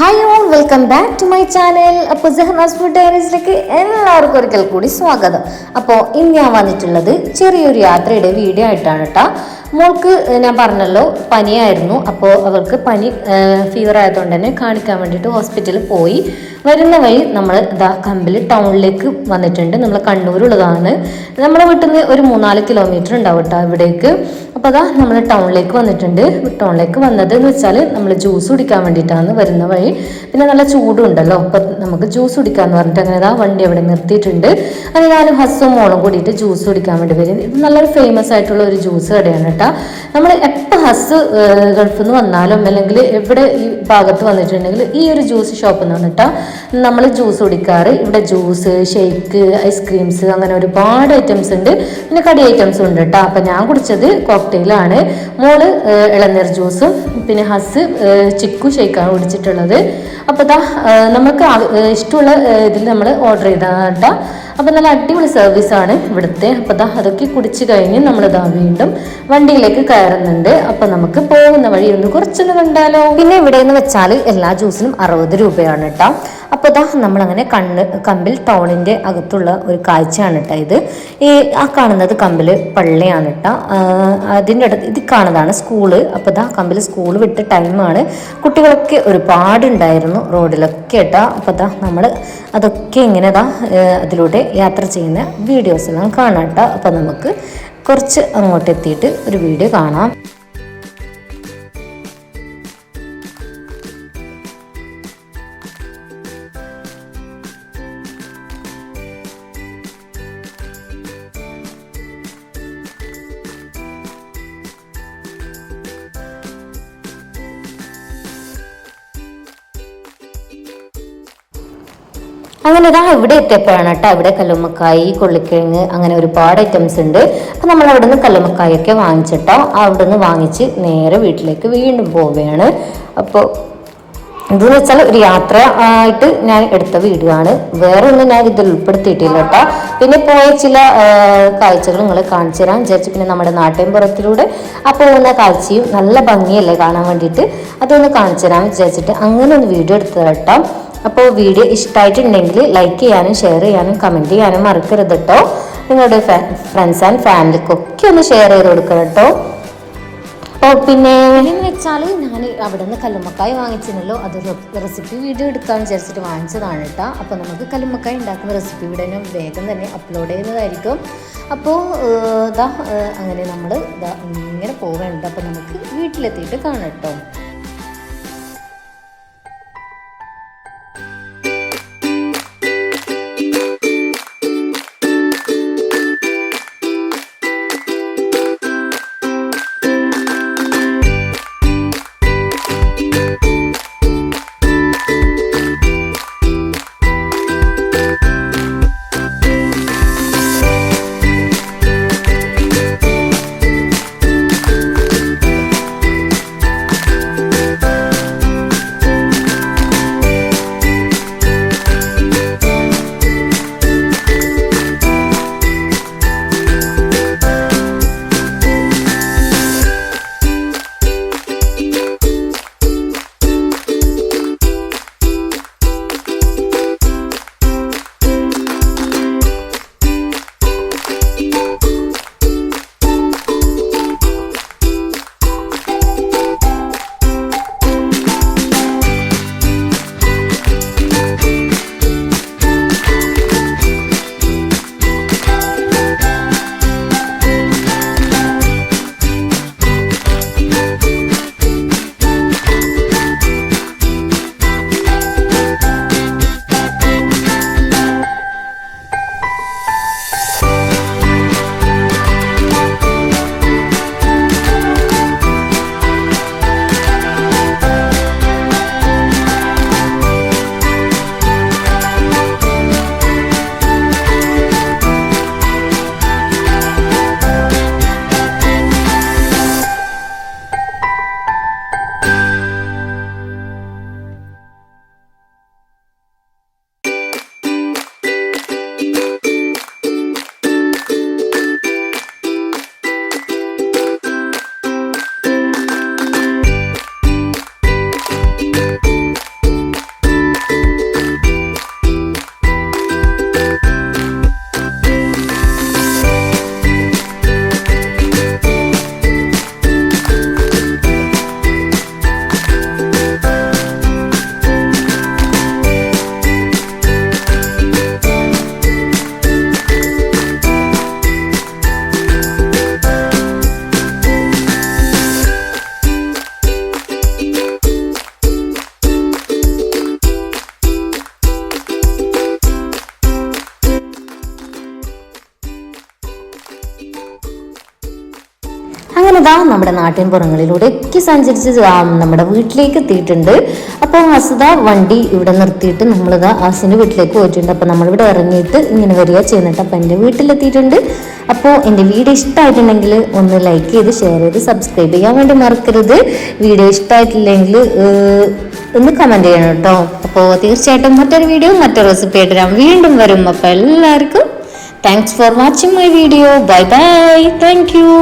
Hi all, welcome back to my channel. അപ്പോൾ ജഹനാസ് food ഡയറീസിലേക്ക് എല്ലാവർക്കും ഒരിക്കൽ കൂടി സ്വാഗതം. അപ്പോൾ ഇന്ന് ഞാൻ വന്നിട്ടുള്ളത് ചെറിയൊരു യാത്രയുടെ വീഡിയോ ആയിട്ടാണ് കേട്ടോ. മോൾക്ക് ഞാൻ പറഞ്ഞല്ലോ പനിയായിരുന്നു. അപ്പോൾ അവൾക്ക് പനി ഫീവർ ആയതുകൊണ്ട് തന്നെ കാണിക്കാൻ വേണ്ടിയിട്ട് ഹോസ്പിറ്റലിൽ പോയി. വരുന്ന വഴി നമ്മൾ കമ്പിൽ ടൗണിലേക്ക് വന്നിട്ടുണ്ട്. നമ്മൾ കണ്ണൂരുള്ളതാണ്. നമ്മുടെ വീട്ടിൽ നിന്ന് ഒരു 3-4 കിലോമീറ്റർ ഉണ്ടാവും കേട്ടോ ഇവിടേക്ക്. അപ്പോൾ നമ്മൾ ടൗണിലേക്ക് വന്നിട്ടുണ്ട്. ടൗണിലേക്ക് വന്നത് എന്ന് വെച്ചാൽ നമ്മൾ ജ്യൂസ് കുടിക്കാൻ വേണ്ടിയിട്ടാണ് വരുന്ന വഴി. പിന്നെ നല്ല ചൂടും ഉണ്ടല്ലോ, അപ്പം നമുക്ക് ജ്യൂസ് കുടിക്കാമെന്ന് പറഞ്ഞിട്ട് അങ്ങനെ വണ്ടി അവിടെ നിർത്തിയിട്ടുണ്ട്. അത് ഞാനും ഹസ്സും മോളും കൂടിയിട്ട് ജ്യൂസ് കുടിക്കാൻ വേണ്ടി വരും. ഇത് നല്ലൊരു ഫേമസ് ആയിട്ടുള്ള ഒരു ജ്യൂസ് കടയാണ് കേട്ടോ. നമ്മൾ എപ്പോൾ ഹസ് ഗൾഫിൽ നിന്ന് വന്നാലും അല്ലെങ്കിൽ എവിടെ ഈ ഭാഗത്ത് വന്നിട്ടുണ്ടെങ്കിൽ ഈ ഒരു ജ്യൂസ് ഷോപ്പ് എന്നാണ് കേട്ടോ നമ്മൾ ജ്യൂസ് കുടിക്കാറ്. ഇവിടെ ജ്യൂസ്, ഷേക്ക്, ഐസ്ക്രീംസ് അങ്ങനെ ഒരുപാട് ഐറ്റംസ് ഉണ്ട്. പിന്നെ കടി ഐറ്റംസും ഉണ്ട് കേട്ടോ. അപ്പം ഞാൻ കുടിച്ചത് കോക്ടെയിലാണ്. മോള് ഇളനീർ ജ്യൂസും പിന്നെ ഹസ് ചിക്കു ഷേക്കാണ് കുടിച്ചിട്ടുള്ളത്. അപ്പോൾ നമുക്ക് ഇഷ്ടമുള്ള ഇതിൽ നമ്മൾ ഓർഡർ ചെയ്താണ് കേട്ടോ. അപ്പോൾ നല്ല അടിപൊളി സർവീസാണ് ഇവിടുത്തെ. അപ്പോൾ അതൊക്കെ കുടിച്ച് കഴിഞ്ഞ് നമ്മളിതാ വീണ്ടും വണ്ടിയിലേക്ക് കയറുന്നുണ്ട്. അപ്പോൾ നമുക്ക് പോകുന്ന വഴി ഒന്ന് കുറച്ചൊന്ന് കണ്ടാലോ. പിന്നെ ഇവിടെ എന്ന് വെച്ചാൽ എല്ലാ ജ്യൂസിനും 60 രൂപയാണ് കേട്ടോ. അപ്പോൾ നമ്മളങ്ങനെ കമ്പിൽ ടൗണിൻ്റെ അകത്തുള്ള ഒരു കാഴ്ചയാണ് കേട്ടോ ഇത്. ആ കാണുന്നത് കമ്പിൽ പള്ളിയാണ് കേട്ടോ. അതിൻ്റെ അടുത്ത് ഇത് കാണുന്നതാണ് സ്കൂള്. അപ്പോൾ കമ്പിൽ സ്കൂൾ വിട്ട ടൈമാണ്. കുട്ടികളൊക്കെ ഒരുപാടുണ്ടായിരുന്നു റോഡിലൊക്കെ കേട്ടോ. അപ്പോൾ നമ്മൾ അതൊക്കെ ഇങ്ങനെ അതിലൂടെ യാത്ര ചെയ്യുന്ന വീഡിയോസ് എല്ലാം കാണാം കേട്ടോ. അപ്പോൾ നമുക്ക് കുറച്ച് അങ്ങോട്ട് എത്തിയിട്ട് ഒരു വീഡിയോ കാണാം. അങ്ങനെ ഇവിടെ എത്തിയപ്പോഴാണ് കേട്ടോ ഇവിടെ കല്ലുമ്മക്കായി, കൊള്ളിക്കിഴങ്ങ് അങ്ങനെ ഒരുപാട് ഐറ്റംസ് ഉണ്ട്. അപ്പം നമ്മൾ അവിടെ നിന്ന് കല്ലുമ്മക്കായൊക്കെ വാങ്ങിച്ചിട്ടോ. അവിടെ നിന്ന് വാങ്ങിച്ച് നേരെ വീട്ടിലേക്ക് വീണ്ടും പോവുകയാണ്. അപ്പോൾ ഇതെന്ന് വെച്ചാൽ ഒരു യാത്ര ആയിട്ട് ഞാൻ എടുത്ത വീഡിയോ ആണ്. വേറെ ഒന്നും ഞാൻ ഇതിൽ ഉൾപ്പെടുത്തിയിട്ടില്ല കേട്ടോ. പിന്നെ പോയ ചില കാഴ്ചകൾ നിങ്ങളെ കാണിച്ചു തരാൻ വിചാരിച്ചു. പിന്നെ നമ്മുടെ നാട്ടിൻപുറത്തിലൂടെ ആ പോകുന്ന കാഴ്ചയും നല്ല ഭംഗിയല്ലേ കാണാൻ വേണ്ടിയിട്ട്, അതൊന്ന് കാണിച്ചു തരാൻ വിചാരിച്ചിട്ട് അങ്ങനെ ഒന്ന് വീഡിയോ എടുത്തത് കേട്ടോ. അപ്പോൾ വീഡിയോ ഇഷ്ടമായിട്ടുണ്ടെങ്കിൽ ലൈക്ക് ചെയ്യാനും ഷെയർ ചെയ്യാനും കമൻറ്റ് ചെയ്യാനും മറക്കരുത് കേട്ടോ. നിങ്ങളുടെ ഫ്രണ്ട്സ് ആൻഡ് ഫാമിലിക്കൊക്കെ ഒന്ന് ഷെയർ ചെയ്ത് കൊടുക്കണം കേട്ടോ. അപ്പോൾ പിന്നെ എന്ന് വെച്ചാൽ ഞാൻ അവിടെ നിന്ന് കല്ലുമ്മക്കായ വാങ്ങിച്ചിരുന്നല്ലോ, അതൊരു റെസിപ്പി വീഡിയോ എടുക്കാമെന്ന് വിചാരിച്ചിട്ട് വാങ്ങിച്ചതാണ് കേട്ടോ. അപ്പോൾ നമുക്ക് കല്ലുമ്മക്കായ ഉണ്ടാക്കുന്ന റെസിപ്പി വീഡിയോ ഞാൻ വേഗം തന്നെ അപ്ലോഡ് ചെയ്യുന്നതായിരിക്കും. അപ്പോൾ അങ്ങനെ നമ്മൾ ഇങ്ങനെ പോവേണ്ട. അപ്പോൾ നമുക്ക് വീട്ടിലെത്തിയിട്ട് കാണാം കേട്ടോ. അങ്ങനെ ഇതാ നമ്മുടെ നാട്ടിൻ പുറങ്ങളിലൂടെയൊക്കെ സഞ്ചരിച്ച് നമ്മുടെ വീട്ടിലേക്ക് എത്തിയിട്ടുണ്ട്. അപ്പോൾ ഹസ്ദ വണ്ടി ഇവിടെ നിർത്തിയിട്ട് നമ്മളിതാ ഹസിൻ്റെ വീട്ടിലേക്ക് പോയിട്ടുണ്ട്. അപ്പോൾ നമ്മളിവിടെ ഇറങ്ങിയിട്ട് ഇങ്ങനെ വരിക ചെയ്യുന്നുണ്ട്. അപ്പോൾ എൻ്റെ വീട്ടിലെത്തിയിട്ടുണ്ട്. അപ്പോൾ എൻ്റെ വീഡിയോ ഇഷ്ടമായിട്ടുണ്ടെങ്കിൽ ഒന്ന് ലൈക്ക് ചെയ്ത് ഷെയർ ചെയ്ത് സബ്സ്ക്രൈബ് ചെയ്യാൻ വേണ്ടി മറക്കരുത്. വീഡിയോ ഇഷ്ടമായിട്ടില്ലെങ്കിൽ ഒന്ന് കമൻറ്റ് ചെയ്യണം കേട്ടോ. അപ്പോൾ തീർച്ചയായിട്ടും മറ്റൊരു വീഡിയോ മറ്റൊരു റെസിപ്പി ആയിട്ട് ഞാൻ വീണ്ടും വരും. അപ്പോൾ എല്ലാവർക്കും thanks for watching my video. Bye bye. Thank you.